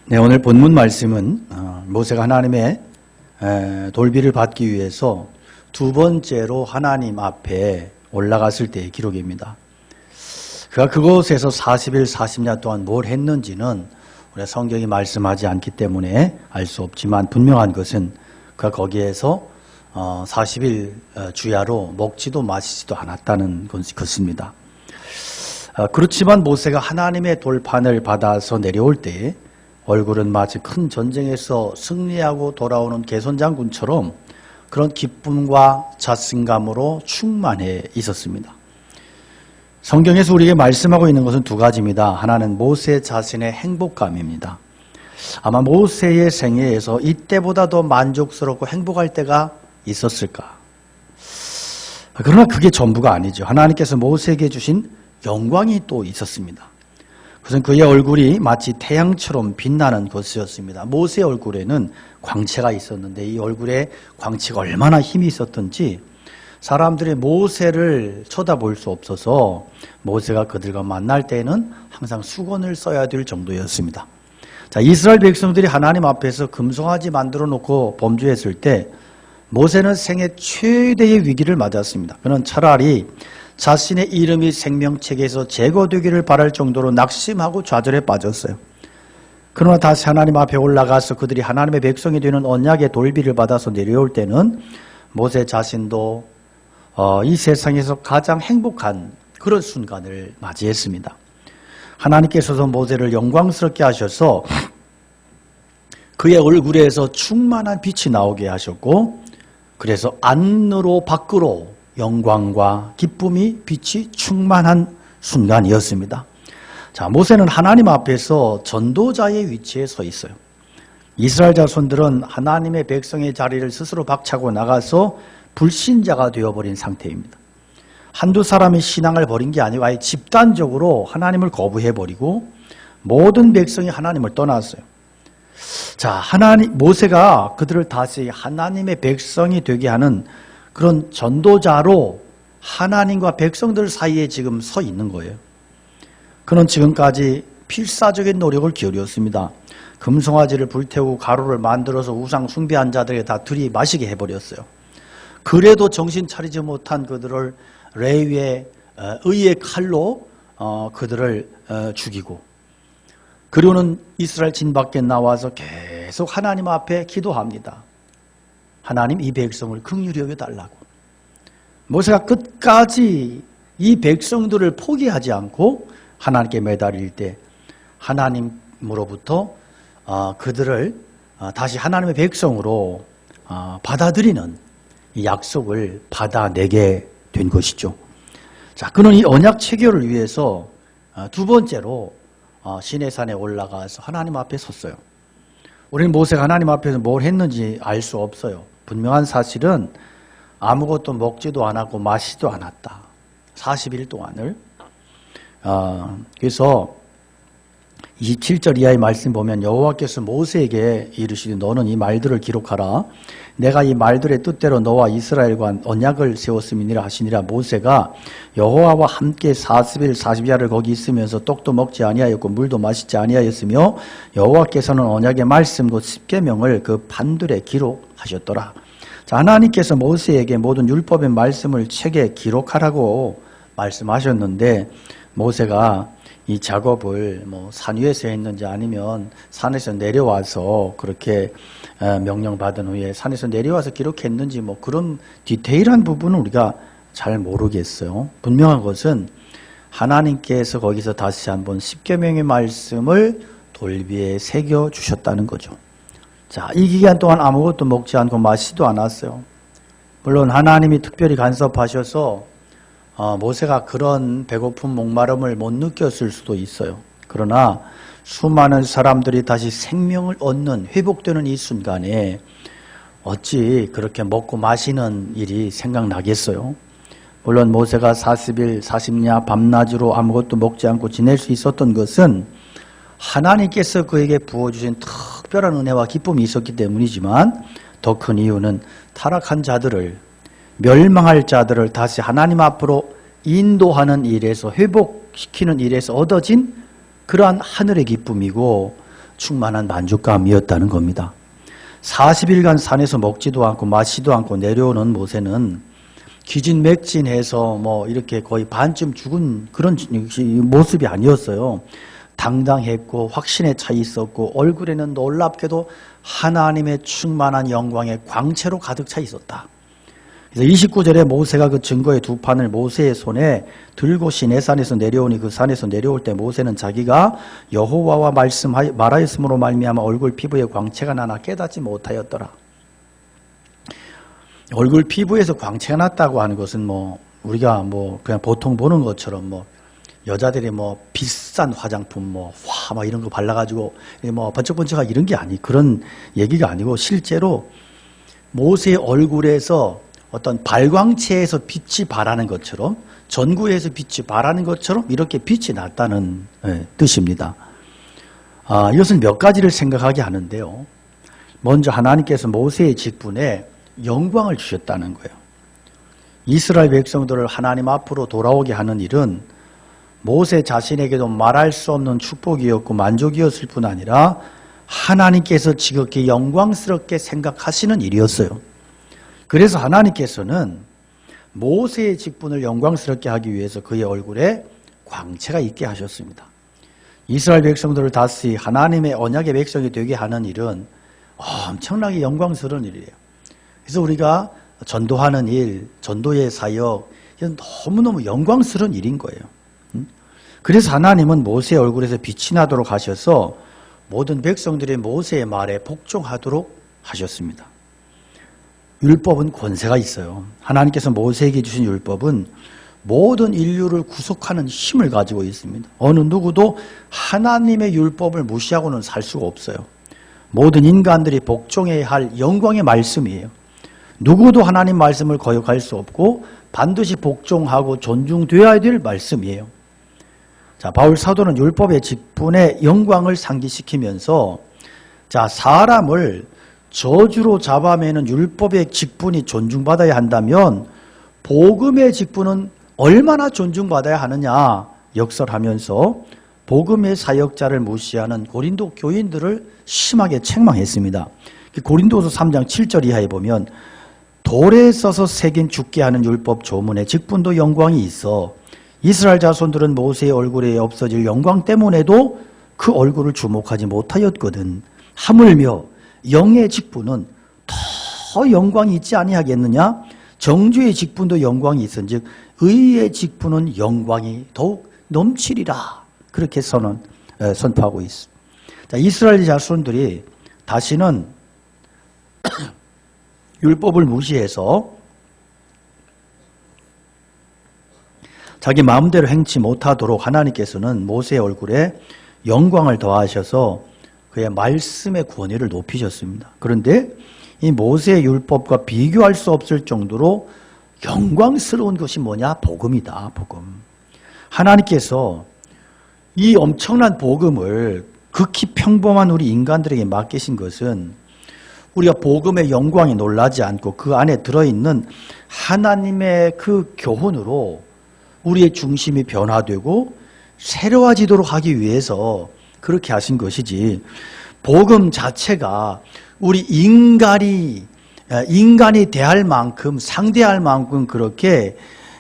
네, 오늘 본문 말씀은 모세가 하나님의 돌비를 받기 위해서 두 번째로 하나님 앞에 올라갔을 때의 기록입니다. 그가 그곳에서 40일 40야 동안 뭘 했는지는 우리가 성경이 말씀하지 않기 때문에 알 수 없지만 분명한 것은 그가 거기에서 40일 주야로 먹지도 마시지도 않았다는 것입니다. 그렇지만 모세가 하나님의 돌판을 받아서 내려올 때 얼굴은 마치 큰 전쟁에서 승리하고 돌아오는 개선장군처럼 그런 기쁨과 자신감으로 충만해 있었습니다. 성경에서 우리에게 말씀하고 있는 것은 두 가지입니다. 하나는 모세 자신의 행복감입니다. 아마 모세의 생애에서 이때보다 더 만족스럽고 행복할 때가 있었을까? 그러나 그게 전부가 아니죠. 하나님께서 모세에게 주신 영광이 또 있었습니다. 그것은 그의 얼굴이 마치 태양처럼 빛나는 것이었습니다. 모세의 얼굴에는 광채가 있었는데 이 얼굴에 광채가 얼마나 힘이 있었던지 사람들이 모세를 쳐다볼 수 없어서 모세가 그들과 만날 때에는 항상 수건을 써야 될 정도였습니다. 자, 이스라엘 백성들이 하나님 앞에서 금송아지 만들어 놓고 범죄했을 때 모세는 생애 최대의 위기를 맞았습니다. 그는 차라리 자신의 이름이 생명책에서 제거되기를 바랄 정도로 낙심하고 좌절에 빠졌어요. 그러나 다시 하나님 앞에 올라가서 그들이 하나님의 백성이 되는 언약의 돌비를 받아서 내려올 때는 모세 자신도 이 세상에서 가장 행복한 그런 순간을 맞이했습니다. 하나님께서도 모세를 영광스럽게 하셔서 그의 얼굴에서 충만한 빛이 나오게 하셨고 그래서 안으로 밖으로 영광과 기쁨이 빛이 충만한 순간이었습니다. 자, 모세는 하나님 앞에서 전도자의 위치에 서 있어요. 이스라엘 자손들은 하나님의 백성의 자리를 스스로 박차고 나가서 불신자가 되어버린 상태입니다. 한두 사람이 신앙을 버린 게 아니고 아예 집단적으로 하나님을 거부해버리고 모든 백성이 하나님을 떠났어요. 자, 모세가 그들을 다시 하나님의 백성이 되게 하는 그런 전도자로 하나님과 백성들 사이에 지금 서 있는 거예요. 그는 지금까지 필사적인 노력을 기울였습니다. 금송아지를 불태우고 가루를 만들어서 우상 숭배한 자들에게 다 들이마시게 해버렸어요. 그래도 정신 차리지 못한 그들을 레위의 의의 칼로 그들을 죽이고 그리고는 이스라엘 진 밖에 나와서 계속 하나님 앞에 기도합니다. 하나님 이 백성을 긍휼히 여겨달라고. 모세가 끝까지 이 백성들을 포기하지 않고 하나님께 매달릴 때 하나님으로부터 그들을 다시 하나님의 백성으로 받아들이는 이 약속을 받아내게 된 것이죠. 자, 그는 이 언약 체결을 위해서 두 번째로 시내산에 올라가서 하나님 앞에 섰어요. 우리는 모세가 하나님 앞에서 뭘 했는지 알 수 없어요. 분명한 사실은 아무것도 먹지도 않았고 마시지도 않았다. 40일 동안을. 그래서 27절 이하의 말씀 보면 여호와께서 모세에게 이르시되 너는 이 말들을 기록하라. 내가 이 말들의 뜻대로 너와 이스라엘과 언약을 세웠음이니라 하시니라. 모세가 여호와와 함께 40일 40야를 거기 있으면서 떡도 먹지 아니하였고 물도 마시지 아니하였으며 여호와께서는 언약의 말씀 곧 십계명을 그 판들에 기록하셨더라. 자, 하나님께서 모세에게 모든 율법의 말씀을 책에 기록하라고 말씀하셨는데 모세가 이 작업을 산 위에서 했는지 아니면 산에서 내려와서 그렇게 명령받은 후에 산에서 내려와서 기록했는지 그런 디테일한 부분은 우리가 잘 모르겠어요. 분명한 것은 하나님께서 거기서 다시 한번 십계명의 말씀을 돌비에 새겨 주셨다는 거죠. 자, 이 기간 동안 아무것도 먹지 않고 마시지도 않았어요. 물론 하나님이 특별히 간섭하셔서 모세가 그런 배고픔 목마름을 못 느꼈을 수도 있어요. 그러나 수많은 사람들이 다시 생명을 얻는 회복되는 이 순간에 어찌 그렇게 먹고 마시는 일이 생각나겠어요? 물론 모세가 40일 40야 밤낮으로 아무것도 먹지 않고 지낼 수 있었던 것은 하나님께서 그에게 부어주신 특별한 은혜와 기쁨이 있었기 때문이지만 더 큰 이유는 타락한 자들을 멸망할 자들을 다시 하나님 앞으로 인도하는 일에서 회복시키는 일에서 얻어진 그러한 하늘의 기쁨이고 충만한 만족감이었다는 겁니다. 40일간 산에서 먹지도 않고 마시지도 않고 내려오는 모세는 기진맥진해서 뭐 이렇게 거의 반쯤 죽은 그런 모습이 아니었어요. 당당했고 확신에 차 있었고 얼굴에는 놀랍게도 하나님의 충만한 영광의 광채로 가득 차 있었다. 그래서 29절에 모세가 그 증거의 두 판을 모세의 손에 들고 시내산에서 내려오니 그 산에서 내려올 때 모세는 자기가 여호와와 말하였으므로 말미암아 얼굴 피부에 광채가 나나 깨닫지 못하였더라. 얼굴 피부에서 광채가 났다고 하는 것은 뭐 우리가 뭐 그냥 보통 보는 것처럼 뭐 여자들이 뭐 비싼 화장품 뭐 이런 거 발라가지고 뭐 번쩍번쩍하고 이런 게 그런 얘기가 아니고 실제로 모세의 얼굴에서 어떤 발광체에서 빛이 발하는 것처럼 전구에서 빛이 발하는 것처럼 이렇게 빛이 났다는 뜻입니다. 이것은 몇 가지를 생각하게 하는데요. 먼저 하나님께서 모세의 직분에 영광을 주셨다는 거예요. 이스라엘 백성들을 하나님 앞으로 돌아오게 하는 일은 모세 자신에게도 말할 수 없는 축복이었고 만족이었을 뿐 아니라 하나님께서 지극히 영광스럽게 생각하시는 일이었어요. 그래서 하나님께서는 모세의 직분을 영광스럽게 하기 위해서 그의 얼굴에 광채가 있게 하셨습니다. 이스라엘 백성들을 다시 하나님의 언약의 백성이 되게 하는 일은 엄청나게 영광스러운 일이에요. 그래서 우리가 전도하는 일, 전도의 사역, 이건 너무너무 영광스러운 일인 거예요. 그래서 하나님은 모세의 얼굴에서 빛이 나도록 하셔서 모든 백성들이 모세의 말에 복종하도록 하셨습니다. 율법은 권세가 있어요. 하나님께서 모세에게 주신 율법은 모든 인류를 구속하는 힘을 가지고 있습니다. 어느 누구도 하나님의 율법을 무시하고는 살 수가 없어요. 모든 인간들이 복종해야 할 영광의 말씀이에요. 누구도 하나님 말씀을 거역할 수 없고 반드시 복종하고 존중되어야 될 말씀이에요. 자, 바울 사도는 율법의 직분의 영광을 상기시키면서 사람을 저주로 잡아매는 율법의 직분이 존중받아야 한다면 복음의 직분은 얼마나 존중받아야 하느냐 역설하면서 복음의 사역자를 무시하는 고린도 교인들을 심하게 책망했습니다. 고린도서 3장 7절 이하에 보면 돌에 써서 새긴 죽게 하는 율법 조문의 직분도 영광이 있어 이스라엘 자손들은 모세의 얼굴에 없어질 영광 때문에도 그 얼굴을 주목하지 못하였거든. 하물며 영의 직분은 더 영광이 있지 아니하겠느냐? 정주의 직분도 영광이 있은즉 의의 직분은 영광이 더욱 넘치리라. 그렇게 선포하고 있습니다. 자, 이스라엘 자손들이 다시는 율법을 무시해서 자기 마음대로 행치 못하도록 하나님께서는 모세의 얼굴에 영광을 더하셔서 그의 말씀의 권위를 높이셨습니다. 그런데 이 모세의 율법과 비교할 수 없을 정도로 영광스러운 것이 뭐냐? 복음이다. 복음. 하나님께서 이 엄청난 복음을 극히 평범한 우리 인간들에게 맡기신 것은 우리가 복음의 영광에 놀라지 않고 그 안에 들어있는 하나님의 그 교훈으로 우리의 중심이 변화되고 새로워지도록 하기 위해서 그렇게 하신 것이지, 복음 자체가 우리 인간이 대할 만큼, 상대할 만큼 그렇게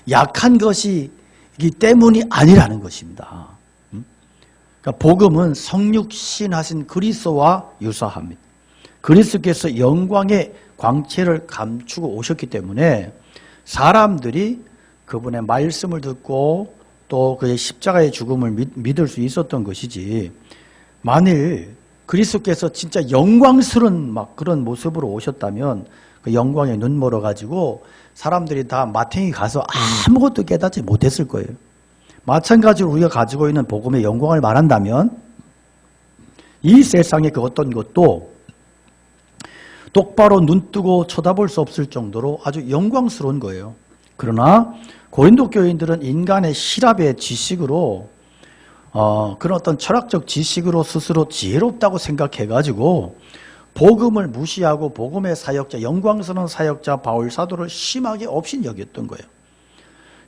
약한 것이기 때문이 아니라는 것입니다. 그러니까 복음은 성육신 하신 그리스도와 유사합니다. 그리스도께서 영광의 광채를 감추고 오셨기 때문에 사람들이 그분의 말씀을 듣고 또 그의 십자가의 죽음을 믿을 수 있었던 것이지, 만일 그리스도께서 진짜 영광스러운 그런 모습으로 오셨다면 그 영광에 눈 멀어가지고 사람들이 다 마탱이 가서 아무것도 깨닫지 못했을 거예요. 마찬가지로 우리가 가지고 있는 복음의 영광을 말한다면 이 세상의 그 어떤 것도 똑바로 눈 뜨고 쳐다볼 수 없을 정도로 아주 영광스러운 거예요. 그러나 고린도 교인들은 인간의 실압의 지식으로 그런 어떤 철학적 지식으로 스스로 지혜롭다고 생각해가지고 복음을 무시하고 복음의 사역자, 영광스러운 사역자 바울 사도를 심하게 업신여겼던 거예요.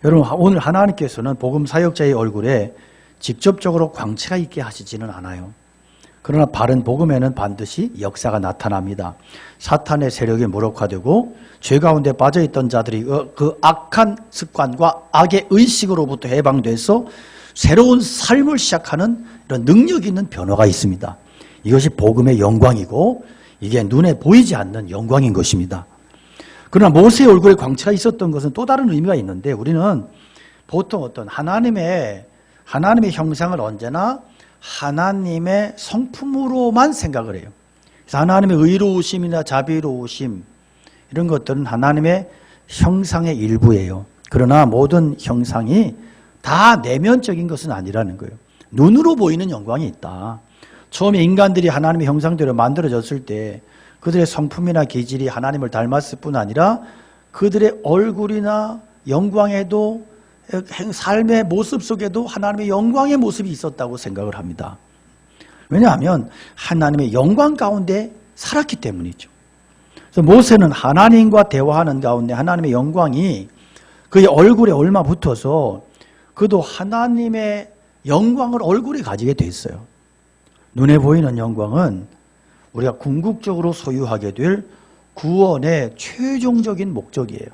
여러분, 오늘 하나님께서는 복음 사역자의 얼굴에 직접적으로 광채가 있게 하시지는 않아요. 그러나 바른 복음에는 반드시 역사가 나타납니다. 사탄의 세력이 무력화되고 죄 가운데 빠져있던 자들이 그 악한 습관과 악의 의식으로부터 해방돼서 새로운 삶을 시작하는 이런 능력 있는 변화가 있습니다. 이것이 복음의 영광이고 이게 눈에 보이지 않는 영광인 것입니다. 그러나 모세의 얼굴에 광채가 있었던 것은 또 다른 의미가 있는데 우리는 보통 어떤 하나님의 형상을 언제나 하나님의 성품으로만 생각을 해요. 그래서 하나님의 의로우심이나 자비로우심 이런 것들은 하나님의 형상의 일부예요. 그러나 모든 형상이 다 내면적인 것은 아니라는 거예요. 눈으로 보이는 영광이 있다. 처음에 인간들이 하나님의 형상대로 만들어졌을 때 그들의 성품이나 기질이 하나님을 닮았을 뿐 아니라 그들의 얼굴이나 영광에도 삶의 모습 속에도 하나님의 영광의 모습이 있었다고 생각을 합니다. 왜냐하면 하나님의 영광 가운데 살았기 때문이죠. 그래서 모세는 하나님과 대화하는 가운데 하나님의 영광이 그의 얼굴에 얼마 붙어서 그도 하나님의 영광을 얼굴에 가지게 됐어요. 눈에 보이는 영광은 우리가 궁극적으로 소유하게 될 구원의 최종적인 목적이에요.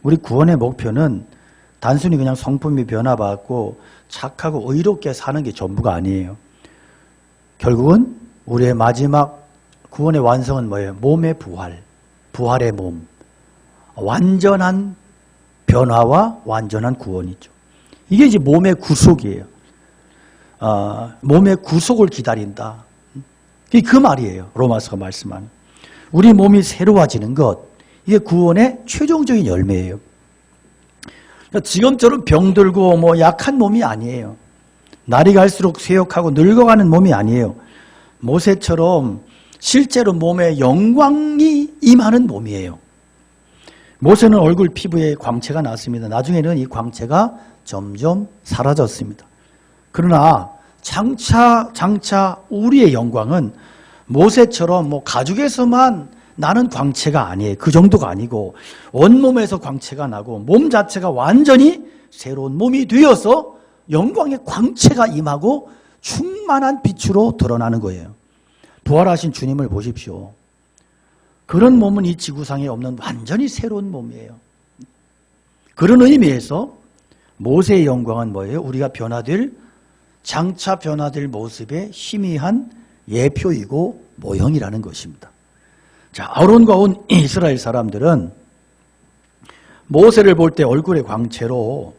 우리 구원의 목표는 단순히 그냥 성품이 변화받고 착하고 의롭게 사는 게 전부가 아니에요. 결국은 우리의 마지막 구원의 완성은 뭐예요? 몸의 부활, 부활의 몸, 완전한 변화와 완전한 구원이죠. 이게 이제 몸의 구속이에요. 몸의 구속을 기다린다. 그 말이에요. 로마서가 말씀하는. 우리 몸이 새로워지는 것, 이게 구원의 최종적인 열매예요. 지금처럼 병들고 약한 몸이 아니에요. 날이 갈수록 쇠약하고 늙어가는 몸이 아니에요. 모세처럼 실제로 몸에 영광이 임하는 몸이에요. 모세는 얼굴 피부에 광채가 났습니다. 나중에는 이 광채가 점점 사라졌습니다. 그러나 장차 우리의 영광은 모세처럼 가죽에서만 나는 광채가 아니에요. 그 정도가 아니고 온몸에서 광채가 나고 몸 자체가 완전히 새로운 몸이 되어서 영광의 광채가 임하고 충만한 빛으로 드러나는 거예요. 부활하신 주님을 보십시오. 그런 몸은 이 지구상에 없는 완전히 새로운 몸이에요. 그런 의미에서 모세의 영광은 뭐예요? 우리가 장차 변화될 모습의 희미한 예표이고 모형이라는 것입니다. 자, 아론과 온 이스라엘 사람들은 모세를 볼 때 얼굴의 광채로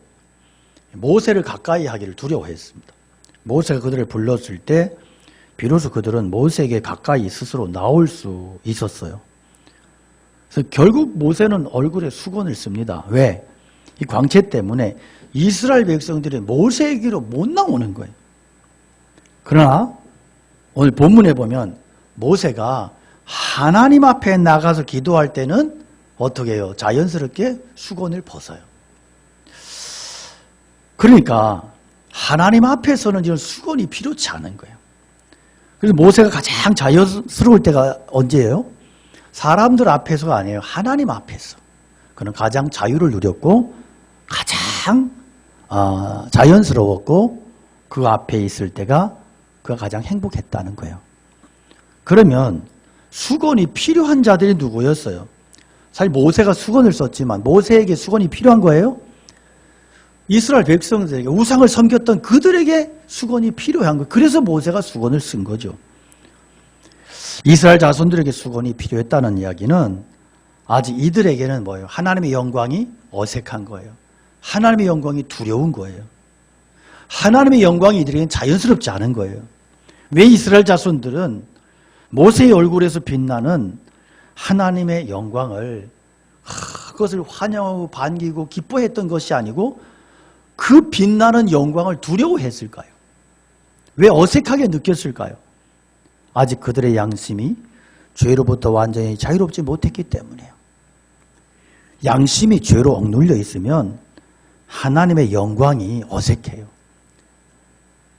모세를 가까이 하기를 두려워했습니다. 모세가 그들을 불렀을 때 비로소 그들은 모세에게 가까이 스스로 나올 수 있었어요. 그래서 결국 모세는 얼굴에 수건을 씁니다. 왜? 이 광채 때문에 이스라엘 백성들이 모세에게로 못 나오는 거예요. 그러나 오늘 본문에 보면 모세가 하나님 앞에 나가서 기도할 때는 어떻게 해요? 자연스럽게 수건을 벗어요. 그러니까 하나님 앞에서는 이런 수건이 필요치 않은 거예요. 그래서 모세가 가장 자연스러울 때가 언제예요? 사람들 앞에서가 아니에요. 하나님 앞에서. 그는 가장 자유를 누렸고 가장 자연스러웠고 그 앞에 있을 때가 그가 가장 행복했다는 거예요. 그러면 수건이 필요한 자들이 누구였어요? 사실 모세가 수건을 썼지만 모세에게 수건이 필요한 거예요? 이스라엘 백성들에게 우상을 섬겼던 그들에게 수건이 필요한 거예요. 그래서 모세가 수건을 쓴 거죠. 이스라엘 자손들에게 수건이 필요했다는 이야기는 아직 이들에게는 뭐예요? 하나님의 영광이 어색한 거예요. 하나님의 영광이 두려운 거예요. 하나님의 영광이 이들에게는 자연스럽지 않은 거예요. 왜 이스라엘 자손들은 모세의 얼굴에서 빛나는 하나님의 영광을 그것을 환영하고 반기고 기뻐했던 것이 아니고 그 빛나는 영광을 두려워했을까요? 왜 어색하게 느꼈을까요? 아직 그들의 양심이 죄로부터 완전히 자유롭지 못했기 때문이에요. 양심이 죄로 억눌려 있으면 하나님의 영광이 어색해요.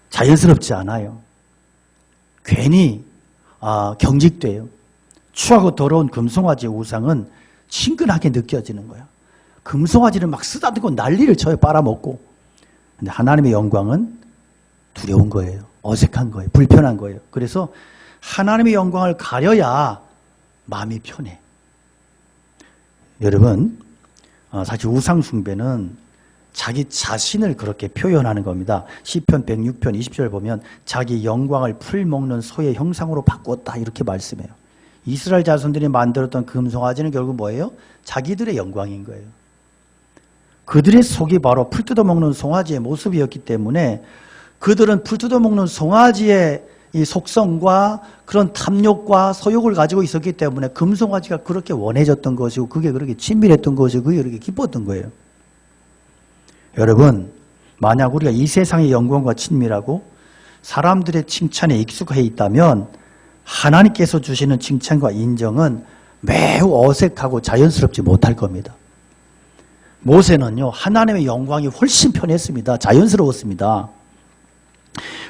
자연스럽지 않아요. 괜히 경직돼요. 추하고 더러운 금송아지의 우상은 친근하게 느껴지는 거예요. 금송아지를 막 쓰다듬고 난리를 쳐요. 빨아먹고. 근데 하나님의 영광은 두려운 거예요. 어색한 거예요. 불편한 거예요. 그래서 하나님의 영광을 가려야 마음이 편해. 여러분, 사실 우상 숭배는 자기 자신을 그렇게 표현하는 겁니다. 시편 106편 20절 보면 자기 영광을 풀먹는 소의 형상으로 바꾸었다 이렇게 말씀해요. 이스라엘 자손들이 만들었던 금송아지는 결국 뭐예요? 자기들의 영광인 거예요. 그들의 속이 바로 풀 뜯어먹는 송아지의 모습이었기 때문에 그들은 풀 뜯어먹는 송아지의 이 속성과 그런 탐욕과 소욕을 가지고 있었기 때문에 금송아지가 그렇게 원해졌던 것이고 그게 그렇게 친밀했던 것이고 그게 그렇게 기뻤던 거예요. 여러분, 만약 우리가 이 세상의 영광과 친밀하고 사람들의 칭찬에 익숙해 있다면 하나님께서 주시는 칭찬과 인정은 매우 어색하고 자연스럽지 못할 겁니다. 모세는요, 하나님의 영광이 훨씬 편했습니다. 자연스러웠습니다.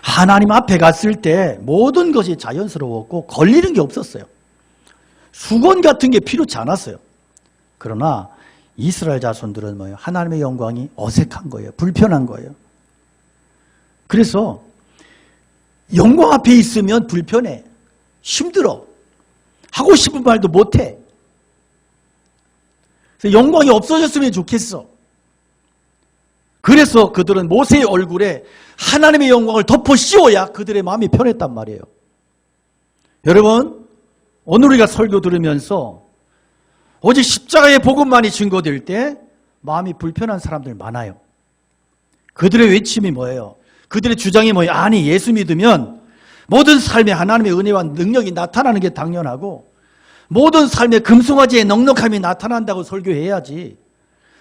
하나님 앞에 갔을 때 모든 것이 자연스러웠고 걸리는 게 없었어요. 수건 같은 게 필요치 않았어요. 그러나 이스라엘 자손들은 뭐예요? 하나님의 영광이 어색한 거예요. 불편한 거예요. 그래서 영광 앞에 있으면 불편해. 힘들어. 하고 싶은 말도 못해. 그래서 영광이 없어졌으면 좋겠어. 그래서 그들은 모세의 얼굴에 하나님의 영광을 덮어 씌워야 그들의 마음이 편했단 말이에요. 여러분, 오늘 우리가 설교 들으면서 오직 십자가의 복음만이 증거될 때 마음이 불편한 사람들 많아요. 그들의 외침이 뭐예요? 그들의 주장이 뭐예요? 아니, 예수 믿으면 모든 삶에 하나님의 은혜와 능력이 나타나는 게 당연하고 모든 삶에 금송아지의 넉넉함이 나타난다고 설교해야지.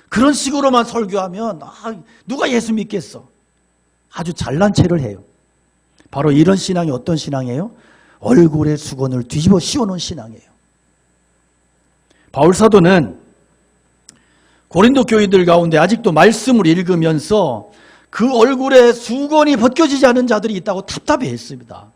그런 식으로만 설교하면 누가 예수 믿겠어? 아주 잘난 체를 해요. 바로 이런 신앙이 어떤 신앙이에요? 얼굴에 수건을 뒤집어 씌워놓은 신앙이에요. 바울사도는 고린도 교인들 가운데 아직도 말씀을 읽으면서 그 얼굴에 수건이 벗겨지지 않은 자들이 있다고 답답해했습니다.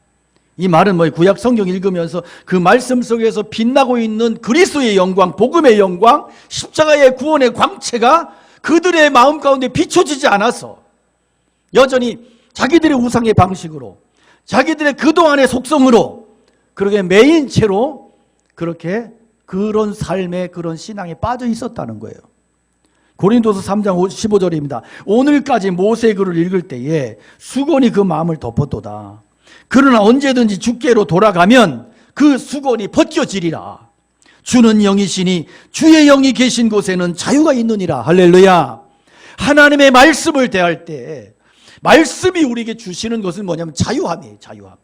이 말은 뭐예요? 구약 성경 읽으면서 그 말씀 속에서 빛나고 있는 그리스도의 영광, 복음의 영광, 십자가의 구원의 광채가 그들의 마음 가운데 비춰지지 않아서 여전히 자기들의 우상의 방식으로 자기들의 그동안의 속성으로 그렇게 매인 채로 그렇게 그런 삶에 그런 신앙에 빠져 있었다는 거예요. 고린도서 3장 15절입니다. 오늘까지 모세의 글을 읽을 때에 수건이 그 마음을 덮었도다. 그러나 언제든지 주께로 돌아가면 그 수건이 벗겨지리라. 주는 영이시니 주의 영이 계신 곳에는 자유가 있느니라. 할렐루야. 하나님의 말씀을 대할 때 말씀이 우리에게 주시는 것은 뭐냐면 자유함이에요. 자유함.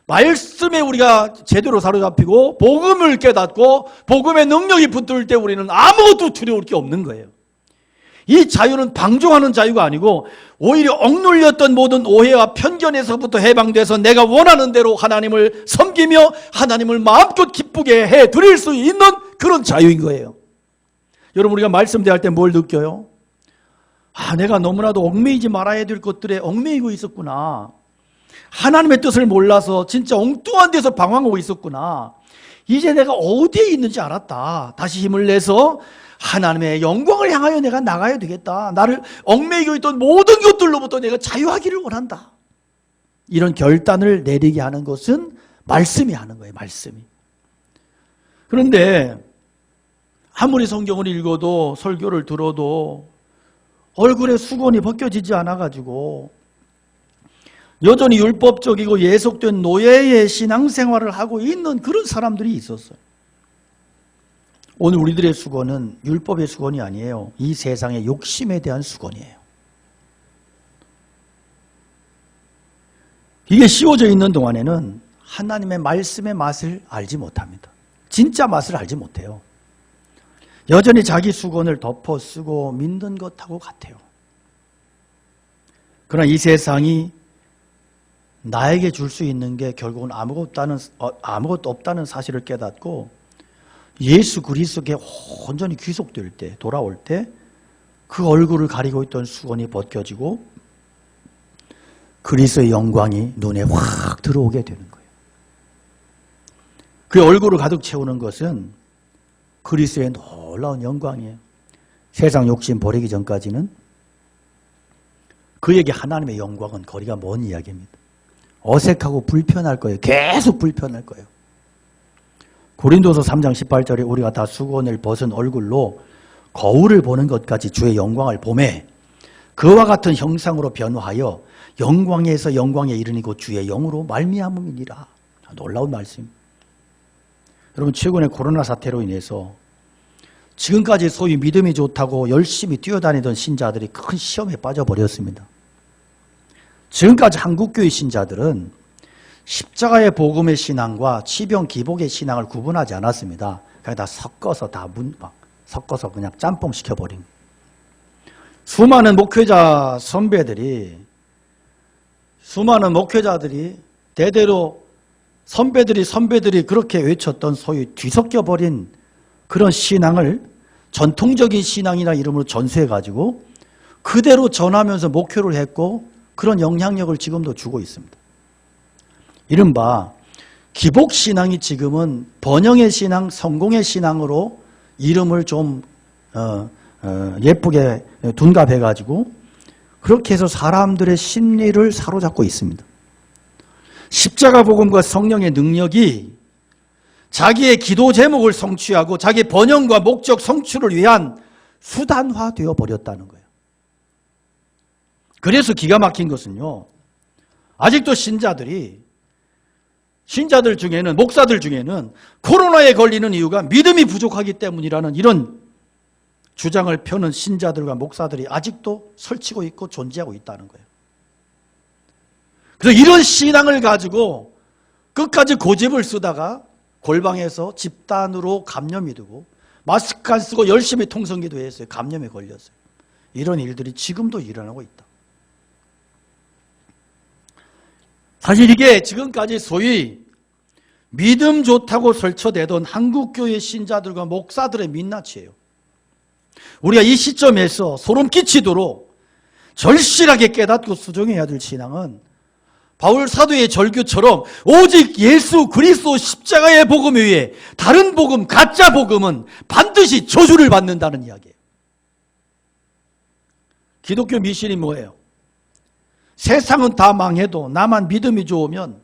말씀에 우리가 제대로 사로잡히고 복음을 깨닫고 복음의 능력이 붙을 때 우리는 아무것도 두려울 게 없는 거예요. 이 자유는 방종하는 자유가 아니고 오히려 억눌렸던 모든 오해와 편견에서부터 해방돼서 내가 원하는 대로 하나님을 섬기며 하나님을 마음껏 기쁘게 해드릴 수 있는 그런 자유인 거예요. 여러분, 우리가 말씀 대할 때 뭘 느껴요? 내가 너무나도 얽매이지 말아야 될 것들에 얽매이고 있었구나. 하나님의 뜻을 몰라서 진짜 엉뚱한 데서 방황하고 있었구나. 이제 내가 어디에 있는지 알았다. 다시 힘을 내서 하나님의 영광을 향하여 내가 나가야 되겠다. 나를 얽매이고 있던 모든 것들로부터 내가 자유하기를 원한다. 이런 결단을 내리게 하는 것은 말씀이 하는 거예요. 말씀이. 그런데 아무리 성경을 읽어도 설교를 들어도 얼굴에 수건이 벗겨지지 않아가지고 여전히 율법적이고 예속된 노예의 신앙생활을 하고 있는 그런 사람들이 있었어요. 오늘 우리들의 수건은 율법의 수건이 아니에요. 이 세상의 욕심에 대한 수건이에요. 이게 씌워져 있는 동안에는 하나님의 말씀의 맛을 알지 못합니다. 진짜 맛을 알지 못해요. 여전히 자기 수건을 덮어 쓰고 믿는 것하고 같아요. 그러나 이 세상이 나에게 줄 수 있는 게 결국은 아무것도 없다는 사실을 깨닫고 예수 그리스도께 온전히 귀속될 때, 돌아올 때 그 얼굴을 가리고 있던 수건이 벗겨지고 그리스도의 영광이 눈에 확 들어오게 되는 거예요. 그 얼굴을 가득 채우는 것은 그리스도의 놀라운 영광이에요. 세상 욕심 버리기 전까지는 그에게 하나님의 영광은 거리가 먼 이야기입니다. 어색하고 불편할 거예요. 계속 불편할 거예요. 고린도서 3장 18절에 우리가 다 수건을 벗은 얼굴로 거울을 보는 것까지 주의 영광을 보매 그와 같은 형상으로 변화하여 영광에서 영광에 이르니고 주의 영으로 말미암음이니라. 놀라운 말씀. 여러분, 최근에 코로나 사태로 인해서 지금까지 소위 믿음이 좋다고 열심히 뛰어다니던 신자들이 큰 시험에 빠져버렸습니다. 지금까지 한국교회 신자들은 십자가의 복음의 신앙과 치병 기복의 신앙을 구분하지 않았습니다. 그냥 다 섞어서 섞어서 그냥 짬뽕 시켜버린. 수많은 목회자들이 대대로 선배들이 그렇게 외쳤던 소위 뒤섞여버린 그런 신앙을 전통적인 신앙이나 이름으로 전수해가지고 그대로 전하면서 목회를 했고 그런 영향력을 지금도 주고 있습니다. 이른바 기복신앙이 지금은 번영의 신앙, 성공의 신앙으로 이름을 좀 예쁘게 둔갑해가지고 그렇게 해서 사람들의 심리를 사로잡고 있습니다. 십자가 복음과 성령의 능력이 자기의 기도 제목을 성취하고 자기의 번영과 목적 성취를 위한 수단화되어 버렸다는 거예요. 그래서 기가 막힌 것은요, 아직도 신자들 중에는, 목사들 중에는 코로나에 걸리는 이유가 믿음이 부족하기 때문이라는 이런 주장을 펴는 신자들과 목사들이 아직도 설치고 있고 존재하고 있다는 거예요. 그래서 이런 신앙을 가지고 끝까지 고집을 쓰다가 골방에서 집단으로 감염이 되고 마스크 안 쓰고 열심히 통성기도 했어요. 감염에 걸렸어요. 이런 일들이 지금도 일어나고 있다. 사실 이게 지금까지 소위 믿음 좋다고 설쳐대던 한국교회 신자들과 목사들의 민낯이에요. 우리가 이 시점에서 소름 끼치도록 절실하게 깨닫고 수정해야 될 신앙은 바울 사도의 절규처럼 오직 예수 그리스도 십자가의 복음 외에 다른 복음, 가짜 복음은 반드시 저주를 받는다는 이야기예요. 기독교 미신이 뭐예요? 세상은 다 망해도 나만 믿음이 좋으면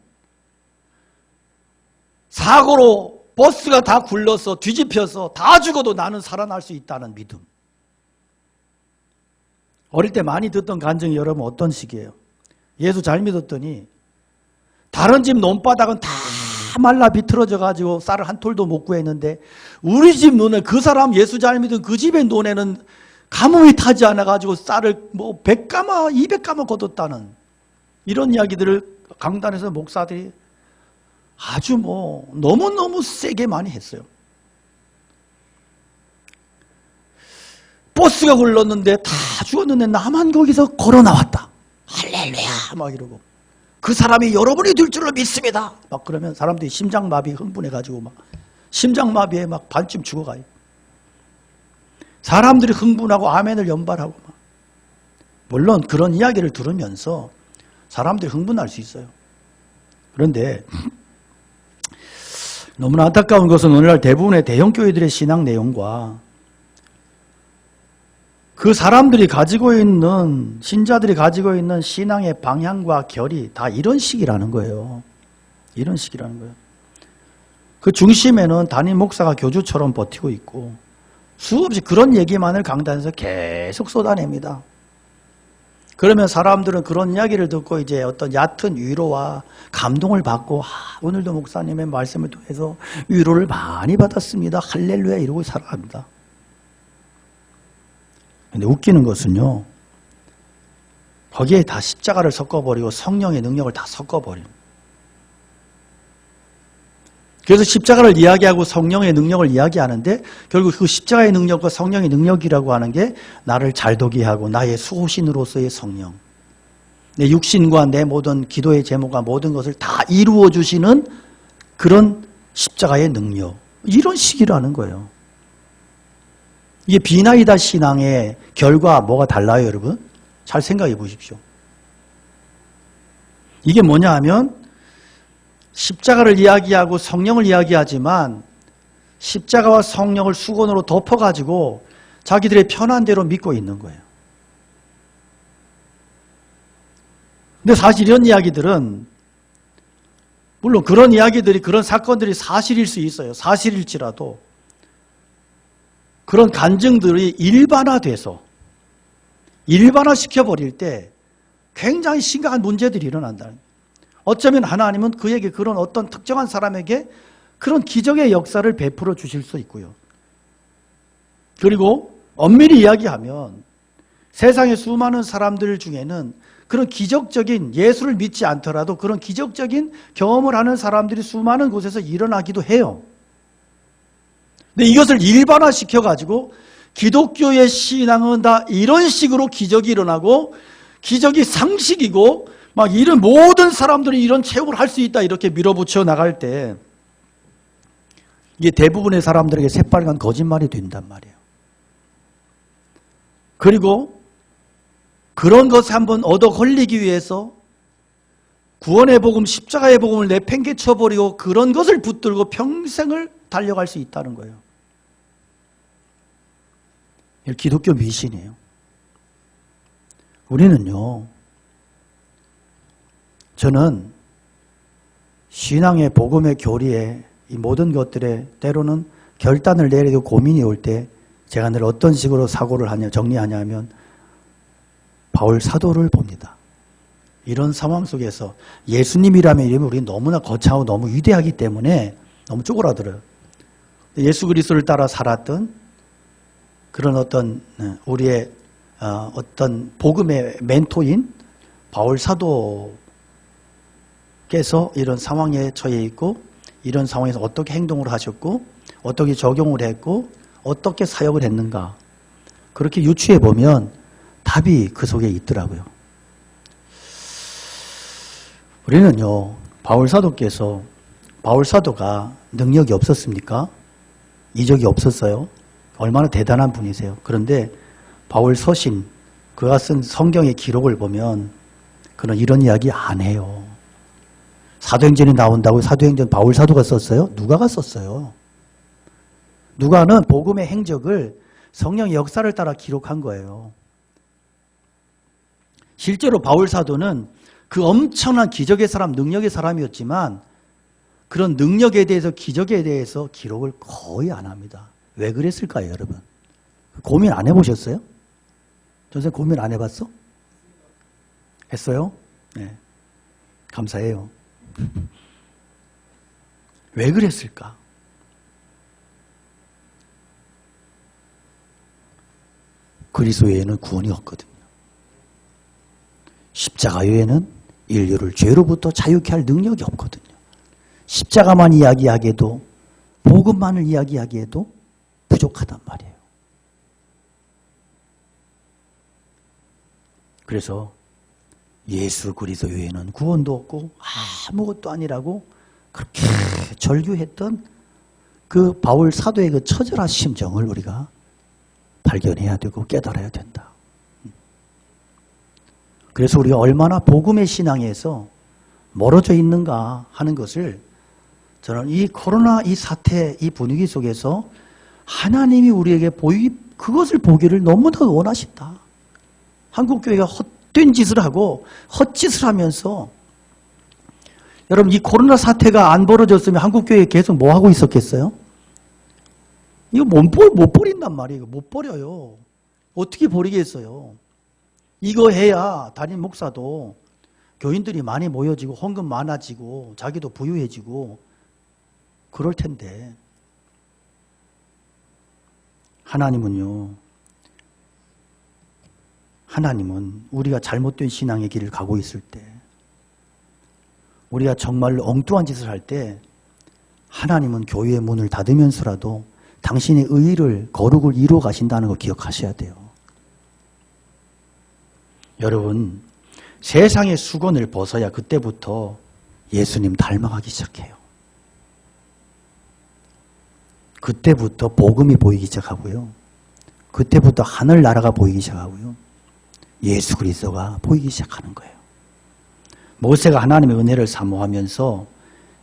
사고로 버스가 다 굴러서 뒤집혀서 다 죽어도 나는 살아날 수 있다는 믿음. 어릴 때 많이 듣던 간증이 여러분 어떤 식이에요? 예수 잘 믿었더니 다른 집 논바닥은 다 말라 비틀어져 가지고 쌀을 한 톨도 못 구했는데 우리 집 논에 그 사람 예수 잘 믿은 그 집의 논에는 가뭄이 타지 않아 가지고 쌀을 100가마 200가마 거뒀다는 이런 이야기들을 강단에서 목사들이 아주 너무너무 세게 많이 했어요. 버스가 굴렀는데 다 죽었는데 나만 거기서 걸어 나왔다. 할렐루야 막 이러고 그 사람이 여러분이 될 줄로 믿습니다. 막 그러면 사람들이 심장마비 흥분해가지고 막 심장마비에 막 반쯤 죽어가요. 사람들이 흥분하고 아멘을 연발하고 막. 물론 그런 이야기를 들으면서 사람들이 흥분할 수 있어요. 그런데 너무나 안타까운 것은 오늘날 대부분의 대형교회들의 신앙 내용과 그 사람들이 가지고 있는, 신자들이 가지고 있는 신앙의 방향과 결이 다 이런 식이라는 거예요. 이런 식이라는 거예요. 그 중심에는 담임 목사가 교주처럼 버티고 있고 수없이 그런 얘기만을 강단에서 계속 쏟아냅니다. 그러면 사람들은 그런 이야기를 듣고 이제 어떤 얕은 위로와 감동을 받고 오늘도 목사님의 말씀을 통해서 위로를 많이 받았습니다. 할렐루야 이러고 살아갑니다. 근데 웃기는 것은요, 거기에 다 십자가를 섞어버리고 성령의 능력을 다 섞어버립니다. 그래서 십자가를 이야기하고 성령의 능력을 이야기하는데 결국 그 십자가의 능력과 성령의 능력이라고 하는 게 나를 잘되게 하고 나의 수호신으로서의 성령, 내 육신과 내 모든 기도의 제목과 모든 것을 다 이루어 주시는 그런 십자가의 능력, 이런 식이라는 거예요. 이게 비나이다 신앙의 결과 뭐가 달라요, 여러분? 잘 생각해 보십시오. 이게 뭐냐 하면 십자가를 이야기하고 성령을 이야기하지만 십자가와 성령을 수건으로 덮어가지고 자기들의 편한 대로 믿고 있는 거예요. 근데 사실 이런 이야기들은 물론 그런 이야기들이, 그런 사건들이 사실일 수 있어요. 사실일지라도 그런 간증들이 일반화시켜버릴 때 굉장히 심각한 문제들이 일어난다는 거예요. 어쩌면 하나님은 그에게, 그런 어떤 특정한 사람에게 그런 기적의 역사를 베풀어 주실 수 있고요. 그리고 엄밀히 이야기하면 세상의 수많은 사람들 중에는 그런 기적적인, 예수를 믿지 않더라도 그런 기적적인 경험을 하는 사람들이 수많은 곳에서 일어나기도 해요. 근데 이것을 일반화시켜가지고 기독교의 신앙은 다 이런 식으로 기적이 일어나고 기적이 상식이고 막 이런 모든 사람들이 이런 체험을 할 수 있다, 이렇게 밀어붙여 나갈 때 이게 대부분의 사람들에게 새빨간 거짓말이 된단 말이에요. 그리고 그런 것에 한번 얻어 걸리기 위해서 구원의 복음, 십자가의 복음을 내팽개쳐버리고 그런 것을 붙들고 평생을 달려갈 수 있다는 거예요. 이게 기독교 미신이에요. 우리는요, 저는 신앙의 복음의 교리에 이 모든 것들에 때로는 결단을 내리고 고민이 올 때 제가 늘 어떤 식으로 사고를 정리하냐면 바울 사도를 봅니다. 이런 상황 속에서 예수님이라면 이름이 우리는 너무나 거창하고 너무 위대하기 때문에 너무 쪼그라들어요. 예수 그리스도를 따라 살았던 그런 어떤 우리의 어떤 복음의 멘토인 바울 사도께서 이런 상황에 처해 있고 이런 상황에서 어떻게 행동을 하셨고 어떻게 적용을 했고 어떻게 사역을 했는가, 그렇게 유추해 보면 답이 그 속에 있더라고요. 우리는요, 바울 사도가 능력이 없었습니까? 이적이 없었어요? 얼마나 대단한 분이세요. 그런데 바울 서신, 그가 쓴 성경의 기록을 보면 그는 이런 이야기 안 해요. 사도행전이 나온다고 사도행전 바울 사도가 썼어요? 누가가 썼어요. 누가는 복음의 행적을 성령의 역사를 따라 기록한 거예요. 실제로 바울 사도는 그 엄청난 기적의 사람, 능력의 사람이었지만 그런 능력에 대해서, 기적에 대해서 기록을 거의 안 합니다. 왜 그랬을까요, 여러분? 고민 안 해보셨어요? 전생 고민 안 해봤어? 했어요? 네. 감사해요. 왜 그랬을까? 그리스도 외에는 구원이 없거든요. 십자가 외에는 인류를 죄로부터 자유케 할 능력이 없거든요. 십자가만 이야기하기에도, 복음만을 이야기하기에도 부족하단 말이에요. 그래서 예수 그리스도 외에는 구원도 없고 아무것도 아니라고 그렇게 절규했던 그 바울 사도의 그 처절한 심정을 우리가 발견해야 되고 깨달아야 된다. 그래서 우리가 얼마나 복음의 신앙에서 멀어져 있는가 하는 것을 저는 이 코로나 이 사태, 이 분위기 속에서 하나님이 우리에게 그것을 보기를 너무나 원하신다. 한국교회가 헛된 짓을 하고 헛짓을 하면서, 여러분 이 코로나 사태가 안 벌어졌으면 한국교회 계속 뭐 하고 있었겠어요? 이거 못 버린단 말이에요. 못 버려요. 어떻게 버리겠어요? 이거 해야 담임 목사도 교인들이 많이 모여지고 헌금 많아지고 자기도 부유해지고 그럴 텐데, 하나님은 우리가 잘못된 신앙의 길을 가고 있을 때, 우리가 정말로 엉뚱한 짓을 할 때 하나님은 교회의 문을 닫으면서라도 당신의 의를, 거룩을 이루어 가신다는 거 기억하셔야 돼요. 여러분, 세상의 수건을 벗어야 그때부터 예수님 닮아가기 시작해요. 그때부터 복음이 보이기 시작하고요. 그때부터 하늘나라가 보이기 시작하고요. 예수 그리스도가 보이기 시작하는 거예요. 모세가 하나님의 은혜를 사모하면서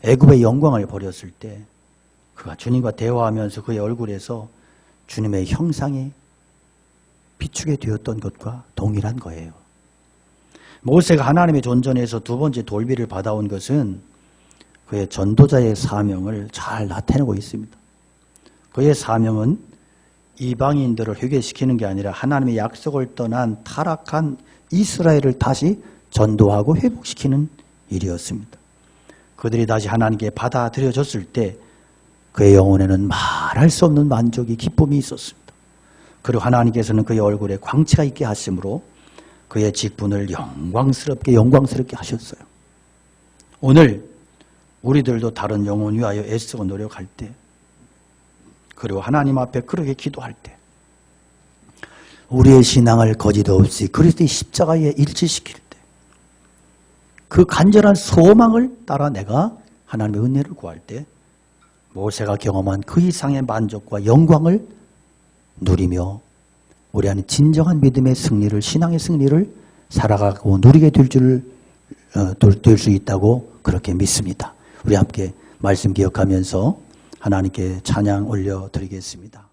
애굽의 영광을 버렸을 때 그가 주님과 대화하면서 그의 얼굴에서 주님의 형상이 비추게 되었던 것과 동일한 거예요. 모세가 하나님의 존전에서 두 번째 돌비를 받아온 것은 그의 전도자의 사명을 잘 나타내고 있습니다. 그의 사명은 이방인들을 회개시키는 게 아니라 하나님의 약속을 떠난 타락한 이스라엘을 다시 전도하고 회복시키는 일이었습니다. 그들이 다시 하나님께 받아들여졌을 때 그의 영혼에는 말할 수 없는 만족이 기쁨이 있었습니다. 그리고 하나님께서는 그의 얼굴에 광채가 있게 하심으로 그의 직분을 영광스럽게 하셨어요. 오늘 우리들도 다른 영혼 위하여 애쓰고 노력할 때, 그리고 하나님 앞에 그렇게 기도할 때, 우리의 신앙을 거짓 없이 그리스도의 십자가에 일치시킬 때, 그 간절한 소망을 따라 내가 하나님의 은혜를 구할 때 모세가 경험한 그 이상의 만족과 영광을 누리며 우리 안에 진정한 믿음의 승리를, 신앙의 승리를 살아가고 누리게 될 수 있다고 그렇게 믿습니다. 우리 함께 말씀 기억하면서 하나님께 찬양 올려드리겠습니다.